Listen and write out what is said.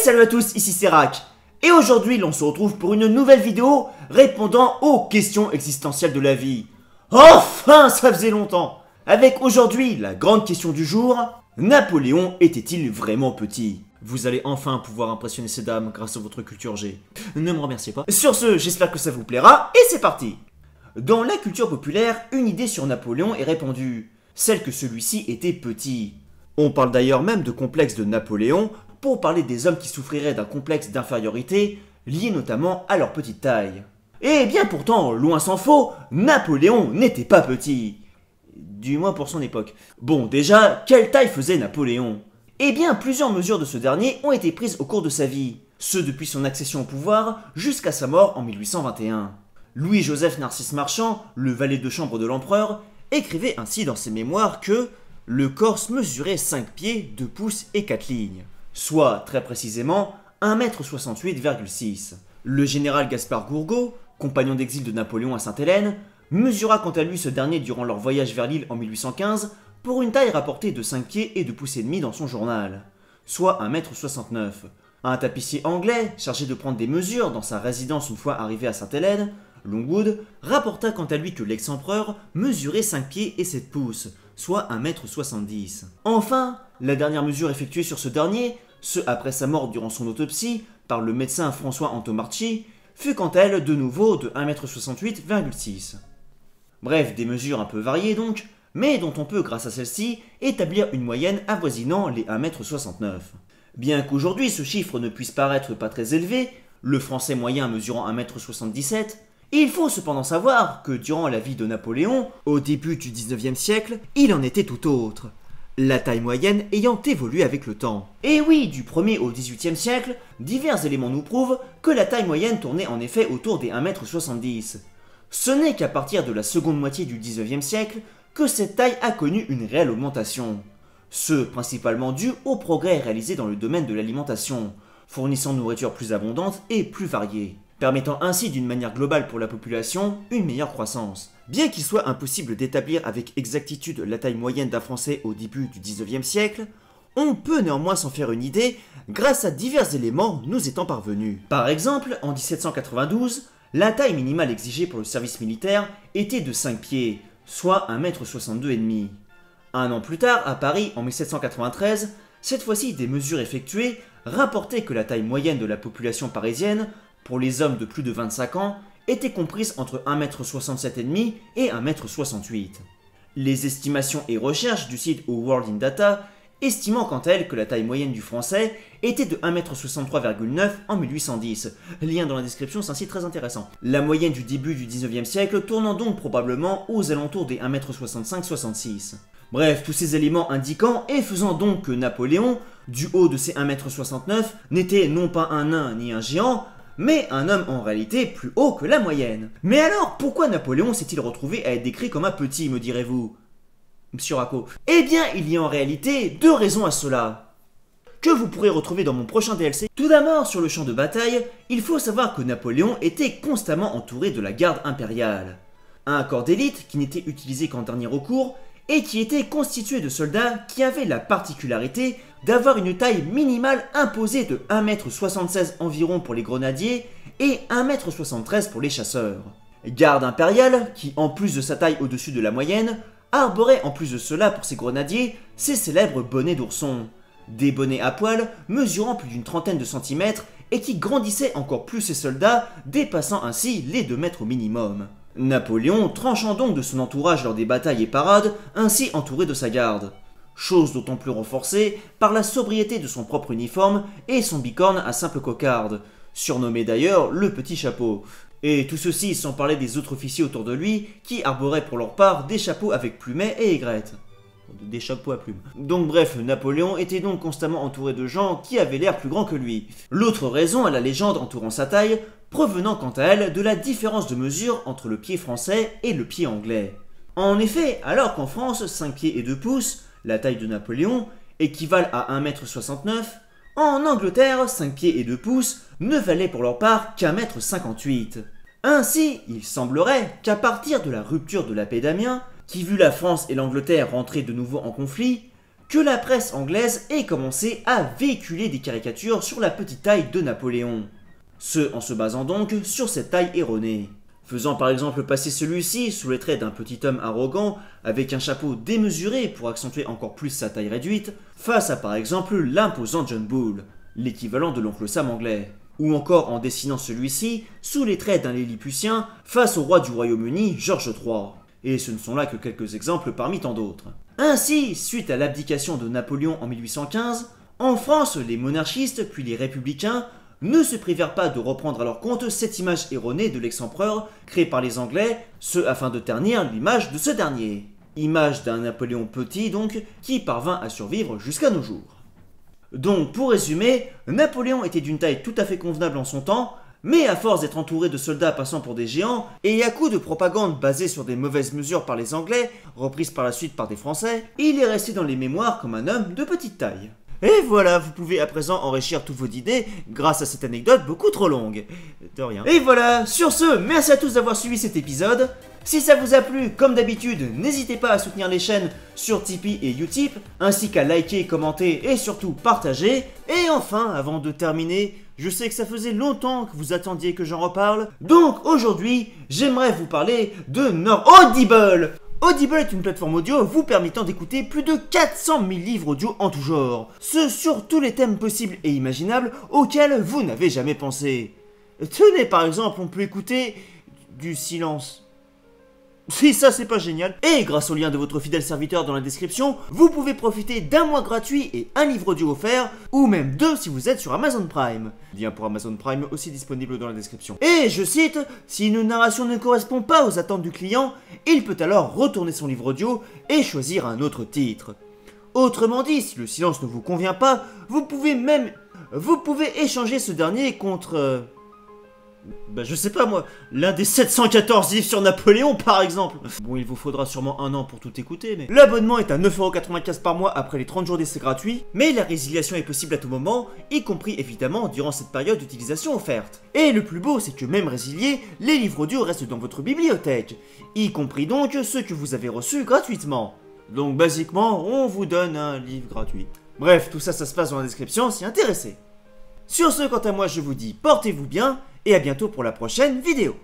salut à tous, ici Serac. Et aujourd'hui, l'on se retrouve pour une nouvelle vidéo répondant aux questions existentielles de la vie. Enfin, ça faisait longtemps. Avec aujourd'hui la grande question du jour, Napoléon était-il vraiment petit? Vous allez enfin pouvoir impressionner ces dames grâce à votre culture G. Ne me remerciez pas. Sur ce, j'espère que ça vous plaira, et c'est parti. Dans la culture populaire, une idée sur Napoléon est répandue, celle que celui-ci était petit. On parle d'ailleurs même de complexe de Napoléon pour parler des hommes qui souffriraient d'un complexe d'infériorité, lié notamment à leur petite taille. Et bien pourtant, loin s'en faut, Napoléon n'était pas petit. Du moins pour son époque. Bon, déjà, quelle taille faisait Napoléon? Eh bien, plusieurs mesures de ce dernier ont été prises au cours de sa vie, ce depuis son accession au pouvoir jusqu'à sa mort en 1821. Louis-Joseph Narcisse Marchand, le valet de chambre de l'empereur, écrivait ainsi dans ses mémoires que le Corse mesurait 5 pieds, 2 pouces et 4 lignes, soit très précisément 1m68,6 m. Le général Gaspard Gourgaud, compagnon d'exil de Napoléon à Sainte-Hélène, mesura quant à lui ce dernier durant leur voyage vers l'île en 1815 pour une taille rapportée de 5 pieds et 2 pouces et demi dans son journal, soit 1m69 m. Un tapissier anglais, chargé de prendre des mesures dans sa résidence une fois arrivé à Sainte-Hélène, Longwood, rapporta quant à lui que l'ex-empereur mesurait 5 pieds et 7 pouces, soit 1m70 m. Enfin, la dernière mesure effectuée sur ce dernier, ce après sa mort durant son autopsie, par le médecin François Antomarchi, fut quant à elle de nouveau de 1m68,6 m. Bref, des mesures un peu variées donc, mais dont on peut, grâce à celle-ci, établir une moyenne avoisinant les 1m69 m. Bien qu'aujourd'hui ce chiffre ne puisse paraître pas très élevé, le français moyen mesurant 1m77 m, il faut cependant savoir que durant la vie de Napoléon, au début du 19e siècle, il en était tout autre, la taille moyenne ayant évolué avec le temps. Et oui, du 1er au 18e siècle, divers éléments nous prouvent que la taille moyenne tournait en effet autour des 1m70 m. Ce n'est qu'à partir de la seconde moitié du 19e siècle que cette taille a connu une réelle augmentation. Ce principalement dû aux progrès réalisés dans le domaine de l'alimentation, fournissant nourriture plus abondante et plus variée, permettant ainsi d'une manière globale pour la population une meilleure croissance. Bien qu'il soit impossible d'établir avec exactitude la taille moyenne d'un Français au début du 19e siècle, on peut néanmoins s'en faire une idée grâce à divers éléments nous étant parvenus. Par exemple, en 1792, la taille minimale exigée pour le service militaire était de 5 pieds, soit 1m62,5 m. Un an plus tard, à Paris, en 1793, cette fois-ci des mesures effectuées rapportaient que la taille moyenne de la population parisienne, pour les hommes de plus de 25 ans, était comprise entre 1m67,5 m et 1m68 m. Les estimations et recherches du site World in Data estimant quant à elles que la taille moyenne du français était de 1m63,9 m en 1810. Lien dans la description, c'est un site très intéressant. La moyenne du début du 19e siècle tournant donc probablement aux alentours des 1m65-66. Bref, tous ces éléments indiquant et faisant donc que Napoléon, du haut de ses 1m69, n'était non pas un nain ni un géant, mais un homme en réalité plus haut que la moyenne. Mais alors, pourquoi Napoléon s'est-il retrouvé à être décrit comme un petit, me direz-vous, Monsieur Racco? Eh bien, il y a en réalité deux raisons à cela, que vous pourrez retrouver dans mon prochain DLC. Tout d'abord, sur le champ de bataille, il faut savoir que Napoléon était constamment entouré de la garde impériale. Un corps d'élite qui n'était utilisé qu'en dernier recours, et qui était constitué de soldats qui avaient la particularité d'avoir une taille minimale imposée de 1m76 m environ pour les grenadiers et 1m73 m pour les chasseurs. Garde impériale qui, en plus de sa taille au-dessus de la moyenne, arborait en plus de cela pour ses grenadiers ses célèbres bonnets d'ourson. Des bonnets à poil mesurant plus d'une trentaine de centimètres et qui grandissaient encore plus ses soldats, dépassant ainsi les 2 mètres au minimum. Napoléon tranchant donc de son entourage lors des batailles et parades, ainsi entouré de sa garde. Chose d'autant plus renforcée par la sobriété de son propre uniforme et son bicorne à simple cocarde, surnommé d'ailleurs le petit chapeau. Et tout ceci sans parler des autres officiers autour de lui qui arboraient pour leur part des chapeaux avec plumets et aigrettes. Des chapeaux à plumes. Donc bref, Napoléon était donc constamment entouré de gens qui avaient l'air plus grands que lui. L'autre raison à la légende entourant sa taille, provenant quant à elle de la différence de mesure entre le pied français et le pied anglais. En effet, alors qu'en France, 5 pieds et 2 pouces, la taille de Napoléon, équivalent à 1m69, en Angleterre, 5 pieds et 2 pouces ne valaient pour leur part qu'1m58. Ainsi, il semblerait qu'à partir de la rupture de la paix d'Amiens, qui vu la France et l'Angleterre rentrer de nouveau en conflit, que la presse anglaise ait commencé à véhiculer des caricatures sur la petite taille de Napoléon. Ce en se basant donc sur cette taille erronée. Faisant par exemple passer celui-ci sous les traits d'un petit homme arrogant avec un chapeau démesuré pour accentuer encore plus sa taille réduite, face à par exemple l'imposant John Bull, l'équivalent de l'oncle Sam anglais. Ou encore en dessinant celui-ci sous les traits d'un Lilliputien face au roi du Royaume-Uni, George III. Et ce ne sont là que quelques exemples parmi tant d'autres. Ainsi, suite à l'abdication de Napoléon en 1815, en France, les monarchistes puis les républicains ne se privèrent pas de reprendre à leur compte cette image erronée de l'ex-empereur créée par les Anglais, ce afin de ternir l'image de ce dernier. Image d'un Napoléon petit donc, qui parvint à survivre jusqu'à nos jours. Donc pour résumer, Napoléon était d'une taille tout à fait convenable en son temps, mais à force d'être entouré de soldats passant pour des géants, et à coup de propagande basée sur des mauvaises mesures par les Anglais, reprises par la suite par des Français, il est resté dans les mémoires comme un homme de petite taille. Et voilà, vous pouvez à présent enrichir toutes vos idées grâce à cette anecdote beaucoup trop longue. De rien. Et voilà, sur ce, merci à tous d'avoir suivi cet épisode. Si ça vous a plu, comme d'habitude, n'hésitez pas à soutenir les chaînes sur Tipeee et Utip, ainsi qu'à liker, commenter et surtout partager. Et enfin, avant de terminer, je sais que ça faisait longtemps que vous attendiez que j'en reparle, donc aujourd'hui, j'aimerais vous parler de Audible. Audible est une plateforme audio vous permettant d'écouter plus de 400 000 livres audio en tout genre, ce sur tous les thèmes possibles et imaginables auxquels vous n'avez jamais pensé. Tenez par exemple, on peut écouter du silence. Si ça c'est pas génial. Et grâce au lien de votre fidèle serviteur dans la description, vous pouvez profiter d'un mois gratuit et un livre audio offert, ou même 2 si vous êtes sur Amazon Prime. Lien pour Amazon Prime aussi disponible dans la description. Et je cite, si une narration ne correspond pas aux attentes du client, il peut alors retourner son livre audio et choisir un autre titre. Autrement dit, si le silence ne vous convient pas, vous pouvez échanger ce dernier contre... je sais pas moi, l'un des 714 livres sur Napoléon par exemple. Bon, il vous faudra sûrement un an pour tout écouter, mais... L'abonnement est à 9,95€ par mois après les 30 jours d'essai gratuit, mais la résiliation est possible à tout moment, y compris évidemment durant cette période d'utilisation offerte. Et le plus beau, c'est que même résiliés, les livres audio restent dans votre bibliothèque, y compris donc ceux que vous avez reçus gratuitement. Donc basiquement, on vous donne un livre gratuit. Bref, tout ça, ça se passe dans la description si intéressé. Sur ce, quant à moi, je vous dis portez-vous bien, et à bientôt pour la prochaine vidéo.